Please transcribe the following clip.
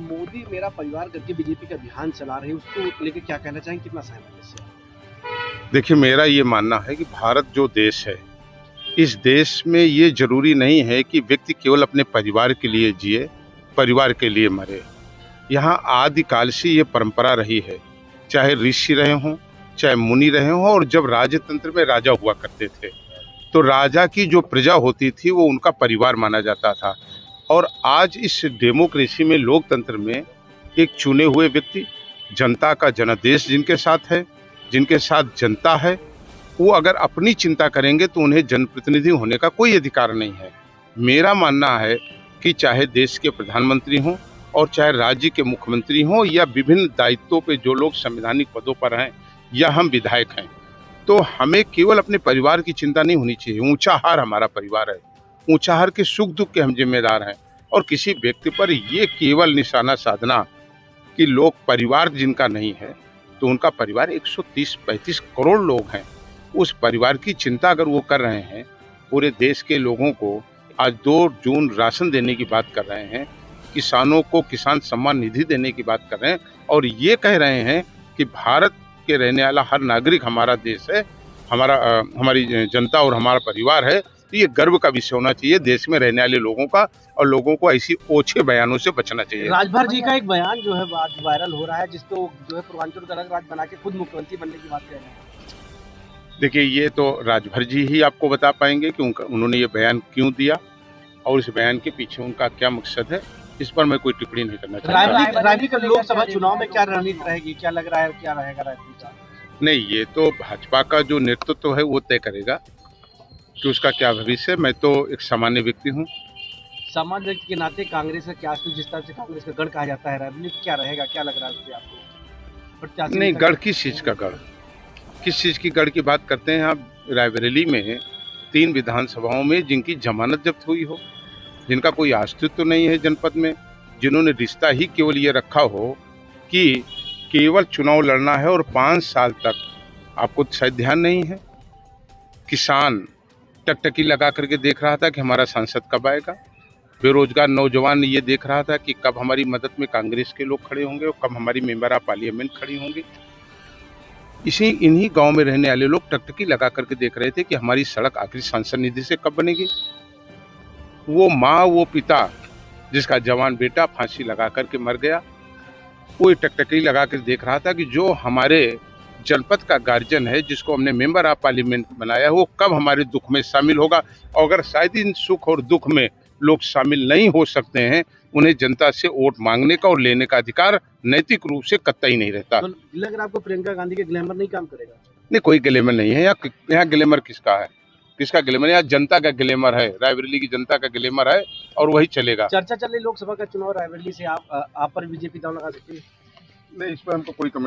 मोदी मेरा परिवार करके बीजेपी का अभियान चला रहे हैं, उसको लेके क्या कहना चाहेंगे, कितना सहमत हैं इससे? देखिए, मेरा ये मानना है कि भारत जो देश है, इस देश में ये जरूरी नहीं है कि व्यक्ति केवल अपने परिवार के लिए जिए, परिवार के लिए मरे। यहाँ आदिकाल से ये परंपरा रही है, चाहे ऋषि रहे हों, चाहे मुनि रहे हों, और जब राजतंत्र में राजा हुआ करते थे तो राजा की जो प्रजा होती थी वो उनका परिवार माना जाता था। और आज इस डेमोक्रेसी में, लोकतंत्र में, एक चुने हुए व्यक्ति, जनता का जनादेश जिनके साथ है, जिनके साथ जनता है, वो अगर अपनी चिंता करेंगे तो उन्हें जनप्रतिनिधि होने का कोई अधिकार नहीं है। मेरा मानना है कि चाहे देश के प्रधानमंत्री हों और चाहे राज्य के मुख्यमंत्री हों या विभिन्न दायित्वों पे जो लोग संवैधानिक पदों पर हैं या हम विधायक हैं, तो हमें केवल अपने परिवार की चिंता नहीं होनी चाहिए। ऊंचाहार हमारा परिवार है, ऊंचाहार के सुख दुख के हम जिम्मेदार हैं। और किसी व्यक्ति पर ये केवल निशाना साधना कि लोग परिवार जिनका नहीं है, तो उनका परिवार 130-135 करोड़ लोग हैं, उस परिवार की चिंता अगर वो कर रहे हैं, पूरे देश के लोगों को आज 2 जून राशन देने की बात कर रहे हैं, किसानों को किसान सम्मान निधि देने की बात कर रहे हैं, और ये कह रहे हैं कि भारत के रहने वाला हर नागरिक हमारा देश है, हमारी जनता और हमारा परिवार है, तो ये गर्व का विषय होना चाहिए देश में रहने वाले लोगों का, और लोगों को ऐसी ओछे बयानों से बचना चाहिए। राजभर जी का एक बयान जो है आज वायरल हो रहा है, जिसको जो है पूर्वांचल का अलग राज्य बना के खुद मुख्यमंत्री बनने की बात कर रहे हैं। देखिए, ये तो राजभर जी ही आपको बता पाएंगे कि उन्होंने ये बयान क्यों दिया और इस बयान के पीछे उनका क्या मकसद है। इस पर मैं कोई टिप्पणी नहीं करना चाहता। रायबरेली का लोकसभा चुनाव में क्या रणनीति रहेगी, क्या लग रहा है, क्या रहेगा रायबरेली का? नहीं, ये तो भाजपा का जो नेतृत्व है वो तय करेगा कि उसका क्या भविष्य है। मैं तो एक सामान्य व्यक्ति हूँ। सामान्य व्यक्ति के नाते कांग्रेस का क्या, जिस तरह से कांग्रेस का गढ़ कहा जाता है, रायबरेली क्या रहेगा, क्या लग रहा है आपको? नहीं, गढ़ किस चीज का गढ़, किस चीज की गढ़ की बात करते हैं आप? रायबरेली में 3 विधानसभाओं में जिनकी जमानत जब्त हुई हो, जिनका कोई अस्तित्व नहीं है जनपद में, जिन्होंने रिश्ता ही केवल ये रखा हो कि केवल चुनाव लड़ना है, और 5 साल तक आपको शायद ध्यान नहीं है, किसान टकटकी लगा करके देख रहा था कि हमारा सांसद कब आएगा। बेरोजगार नौजवान ये देख रहा था कि कब हमारी मदद में कांग्रेस के लोग खड़े होंगे और कब हमारी मेंबर ऑफ पार्लियामेंट खड़ी होंगी। इन्हीं गांव में रहने वाले लोग टकटकी लगा करके देख रहे थे कि हमारी सड़क आखिर सांसद निधि से कब बनेगी। वो माँ, वो पिता जिसका जवान बेटा फांसी लगा करके मर गया, वो टकटकी लगा कर देख रहा था कि जो हमारे जनपद का गार्जियन है, जिसको हमने मेंबर ऑफ पार्लियामेंट बनाया, वो कब हमारे दुख में शामिल होगा। और अगर शायद इन सुख और दुख में लोग शामिल नहीं हो सकते हैं, उन्हें जनता से वोट मांगने का और लेने का अधिकार नैतिक रूप से कतई नहीं रहता। तो लग रहा है आपको प्रियंका गांधी के ग्लैमर नहीं काम करेगा? नहीं, कोई ग्लैमर नहीं है यहाँ ग्लैमर किसका है, किसका ग्लैमर? यहाँ जनता का ग्लैमर है, रायबरेली की जनता का ग्लैमर है, और वही चलेगा। चर्चा चल रही लोकसभा का चुनाव रायबरेली से, आप पर बीजेपी दांव लगा सकती है? नहीं, इस पर हमको कोई कमेंट